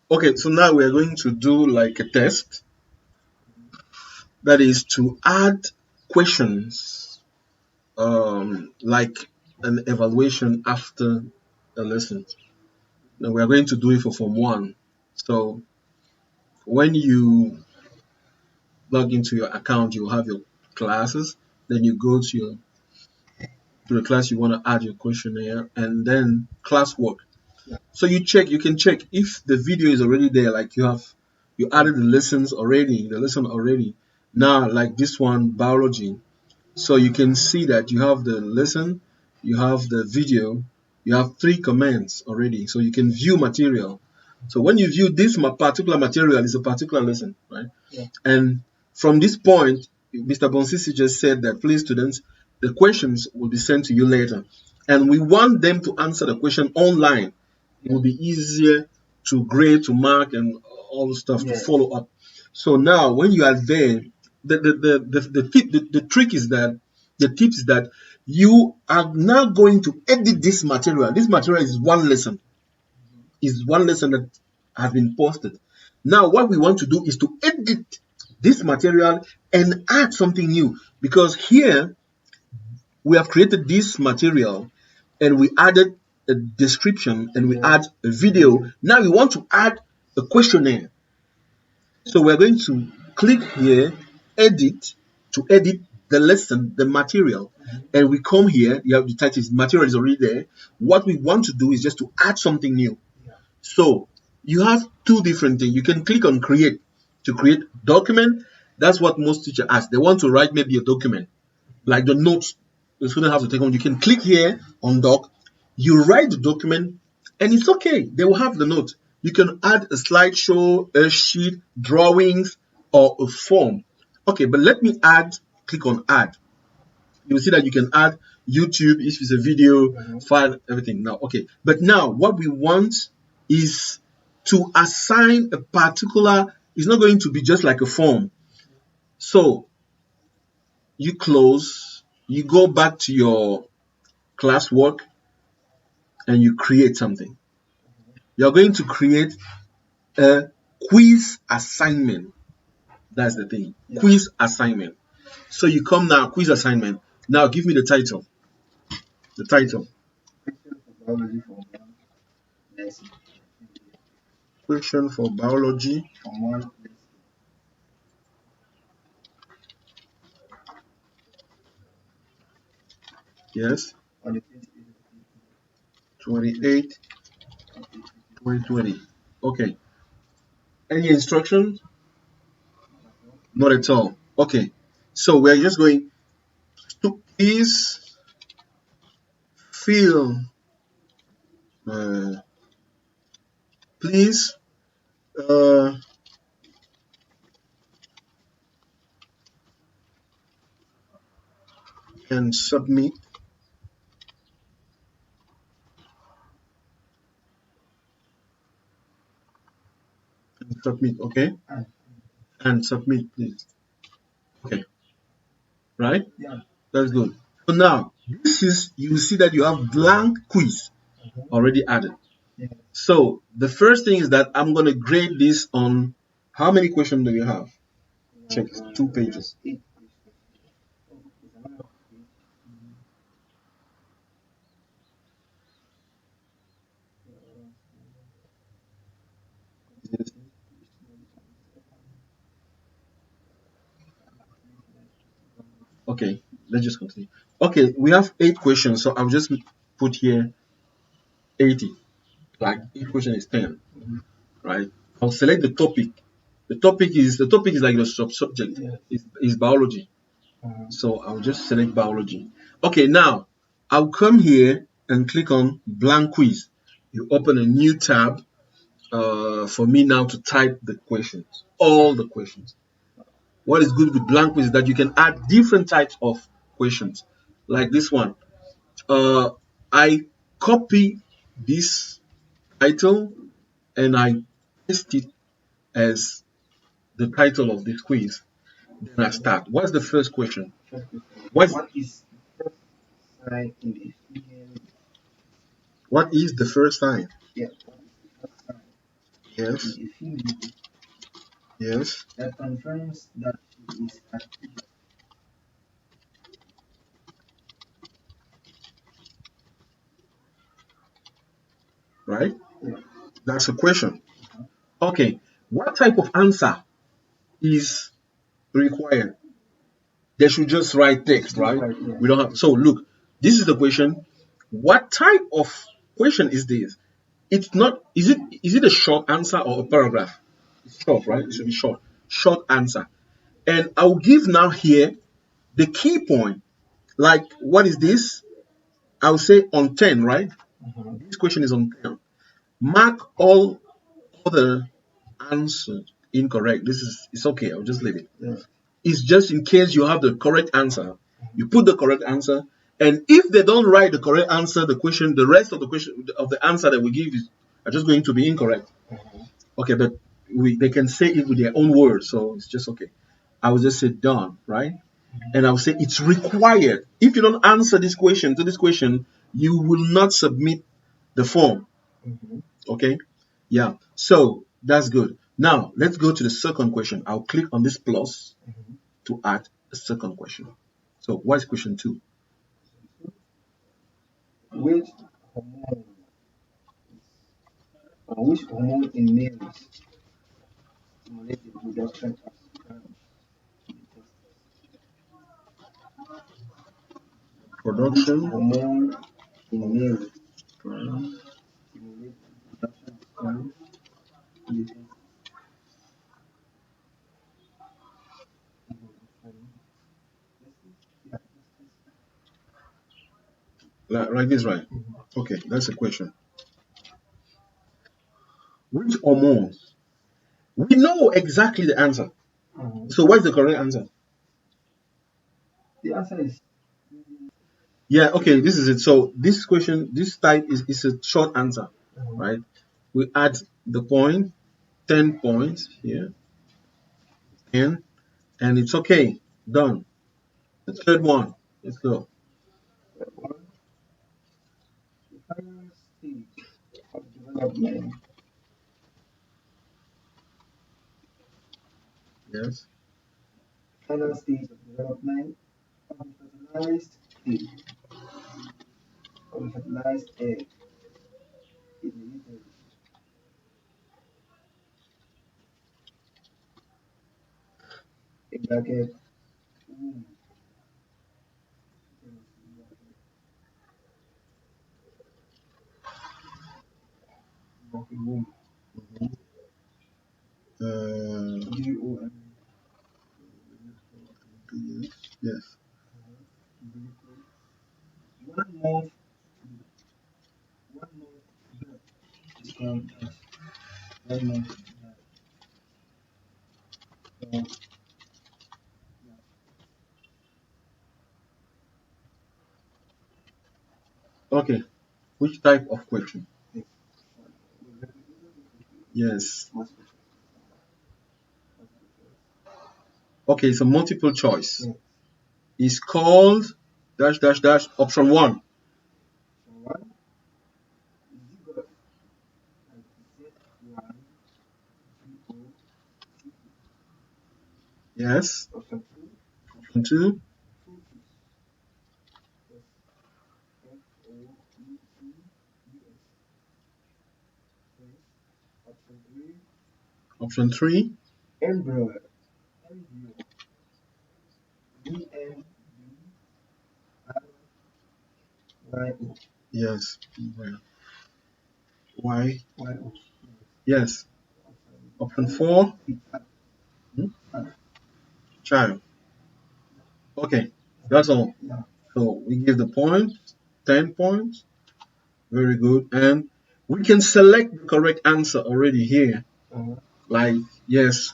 Okay, so now we are going to do like a test. That is to add questions, like an evaluation after the lesson. Now we are going to do it for Form 1. So when you log into your account, you have your classes. Then you go to the class you want to add your questionnaire, and then classwork. So you can check if the video is already there, like you added the lesson already. Now, like this one, biology. So you can see that you have the lesson, you have the video, you have 3 commands already. So you can view material. So when you view this particular material, it's a particular lesson, right? Yeah. And from this point, Mr. Bonsisi just said that, please, students, the questions will be sent to you later. And we want them to answer the question online. It will be easier to grade, to mark, and all the stuff to follow up. So now, when you are there, the trick is that the tip is that you are now going to edit this material. This material is one lesson. Is one lesson that has been posted. Now, what we want to do is to edit this material and add something new, because here we have created this material and we added a description and we add a video. Now we want to add a questionnaire. So we're going to click here, edit, to edit the lesson, the material. And we come here, you have the title, material is already there. What we want to do is just to add something new. So you have 2 different things. You can click on create to create document. That's what most teachers ask. They want to write maybe a document, like the notes the student has to take home. You can click here on doc, you write the document, and it's okay. They will have the note. You can add a slideshow, a sheet, drawings, or a form. Okay, but let me click on add. You will see that you can add YouTube if it's a video, file, everything. Now, okay. But now what we want is to assign a particular, it's not going to be just like a form. So you close, you go back to your classwork, and you create something. You're going to create a quiz assignment. That's the thing. Yeah. Quiz assignment. So you come now, quiz assignment. Now give me the title. The title. Question for biology. Yes. 28, 2020. Okay. Any instructions? Not at all. Okay. So we're just going to please fill, please and submit. And submit, okay? And submit, please. Okay. Right? Yeah. That's good. So now, you will see that you have blank quiz already added. Yeah. So the first thing is that I'm going to grade this on how many questions do you have? Check, 2 pages. Okay, let's just continue. Okay, we have 8 questions, so I'll just put here 80. Like each question is 10, right? I'll select the topic. The topic is like the subject. Is biology. So I'll just select biology. Okay, now I'll come here and click on blank quiz. You open a new tab for me now to type the questions, all the questions. What is good with blank quiz is that you can add different types of questions, like this one. I copy this title and I paste it as the title of this quiz. Then I start. What's the first question? What is the first sign? Yeah. Yes. a female Yes. that confirms that she is an adult. Right? Yeah. That's a question. Okay. What type of answer is required? They should just write text, right? Right, yeah. We don't have. So look, this is the question. What type of question is this? It's not. Is it a short answer or a paragraph? It's short, right? It should be short. Short answer. And I'll give now here the key point. Like, what is this? I'll say on 10, right? This question is on 10. Mark all other answers incorrect. This is it's okay. I'll just leave it. Yeah. It's just in case you have the correct answer. You put the correct answer, and if they don't write the correct answer, the rest of the question of the answer that we give is are just going to be incorrect. Okay, but they can say it with their own words, so it's just okay. I will just say done, right? And I'll say it's required. If you don't answer this question, you will not submit the form. Okay? Yeah. So that's good. Now let's go to the second question. I'll click on this plus to add a second question. So what is question 2? Which hormone which hormone in males stimulate the production of sperm in the testes? Which Production. hormone in males stimulate the production of sperm in the testes? Yeah, testes. Like this, right? Okay, that's a question. Which hormones? We know exactly the answer. So what's the correct answer? The answer is Yeah, okay, this is it. So this question, this type is a short answer, right? We add the point, 10 points here, and it's okay. Done. The third one. Let's go. one. The final stage of development. Yes. Final stage of development of the fertilized egg. Of the fertilized egg in the uterus. In bracket womb. Bracket womb. WOM. Yes. Yes. One month, one month birth is called as 1 month birth. So, yeah. Okay. Which type of question? Yes. Yes. What's the choice? Okay, so multiple choice. Yes. Is called dash dash dash option 1. So one, zygote, like ZYGOTE. Yes. Option two, Option 2. fetus. Yes. FOETUS. Yes. Option three, Option 3. embryo. Embryo. EMBRYO. Yes. Why? YO. Yes. Option Option 4. four, Hmm? Child. Okay. That's all. yeah. So we give the points, 10 points. Very good. And we can select the correct answer already here. Like, yes,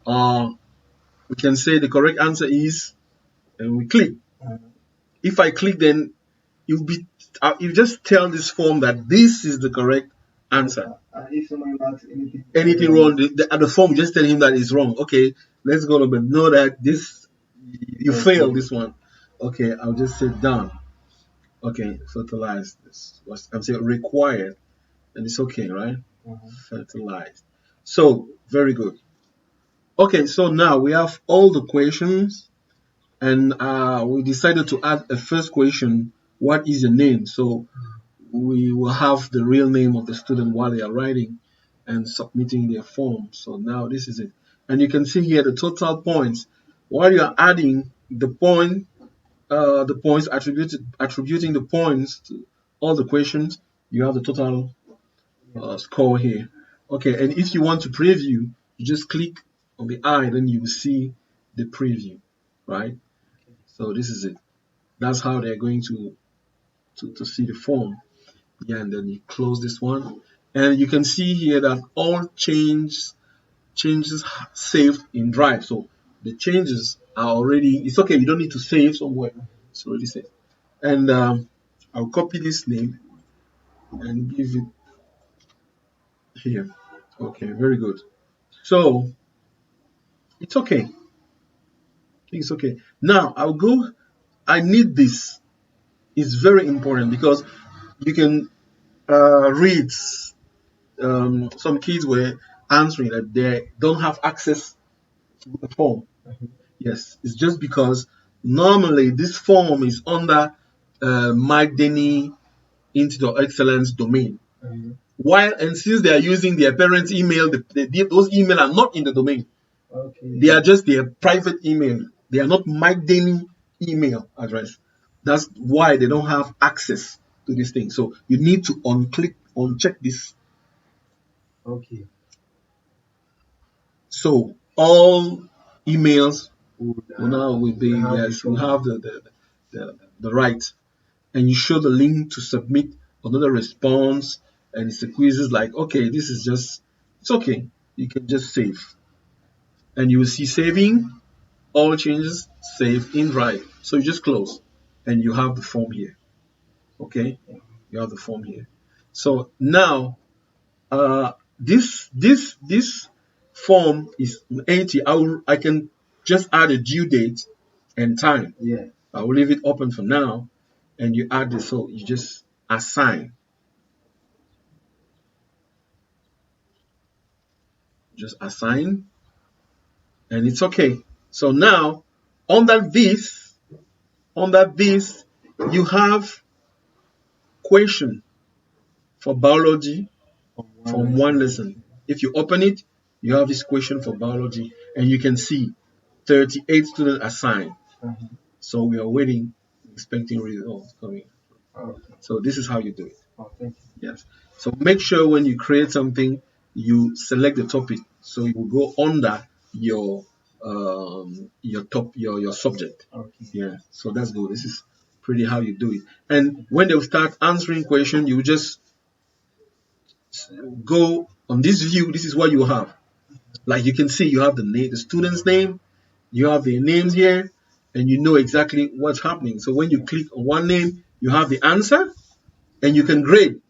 we can say the correct answer is, and we click. If I click, then you just tell this form that this is the correct answer. If someone asks Anything wrong, the form just tell him that it's wrong. Okay, let's go to but know that this you failed this one. Okay, I'll just say done. Okay, fertilize this. I'm saying required, and it's okay, right? Fertilized. So very good. Okay, so now we have all the questions, and we decided to add a first question. What is your name? So we will have the real name of the student while they are writing and submitting their form. So now this is it. And you can see here the total points. While you are adding the points attributing the points to all the questions, you have the total Yeah. score here. Okay, and if you want to preview, you just click on the eye, then you will see the preview, right? Okay. So this is it. That's how they're going to see the form. Yeah, and then you close this one, and you can see here that all changes saved in Drive. So the changes are already. It's okay. You don't need to save somewhere. It's already saved. And I'll copy this name and give it here. Okay, very good. So it's okay. It's okay. Now I'll go. I need this. It's very important because you can read. Some kids were answering that they don't have access to the form. Yes, it's just because normally this form is under my DENNY Institute of Excellence domain. While and since they are using their parents' email, those email are not in the domain. Okay. They are just their private email. They are not my DENNY email address. That's why they don't have access to this thing. So you need to uncheck this. Okay. So all emails Would will now will be will have yes, will the have the right, and you show the link to submit another response, and it's a quizzes like okay, this is just it's okay. You can just save, and you will see saving all changes save in Drive. So you just close, and you have the form here. Okay, you have the form here. So now this form is empty. I can just add a due date and time. yeah. I will leave it open for now, and you add this. So you just assign, and it's okay. So now under this, under this, you have question for biology from one lesson. If you open it, you have this question for biology, and you can see 38 students assigned. So we are waiting, expecting results coming. Okay. So this is how you do it. Oh, thank you. Yes. So make sure when you create something, you select the topic. So you will go under your top your subject. Okay. Yeah. So that's good. This is pretty how you do it. And when they start answering question, you just go on this view. This is what you have. Like you can see, you have the name, the student's name, you have their names here, and you know exactly what's happening. So when you click on one name, you have the answer, and you can grade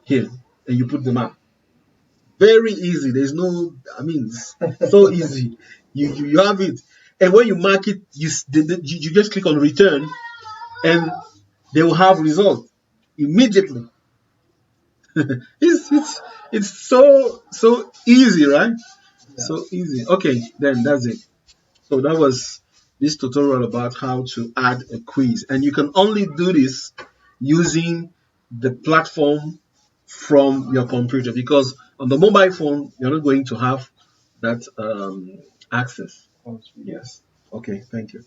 here, and you put them up. Very easy. There's no, I mean, it's so easy. You have it, and when you mark it, you just click on return, and they will have result immediately. It's so easy, right? Yeah. So easy. Okay, then that's it. So that was this tutorial about how to add a quiz, and you can only do this using the platform from your computer because on the mobile phone you're not going to have that access. Sounds good. Yes. Okay. Thank you.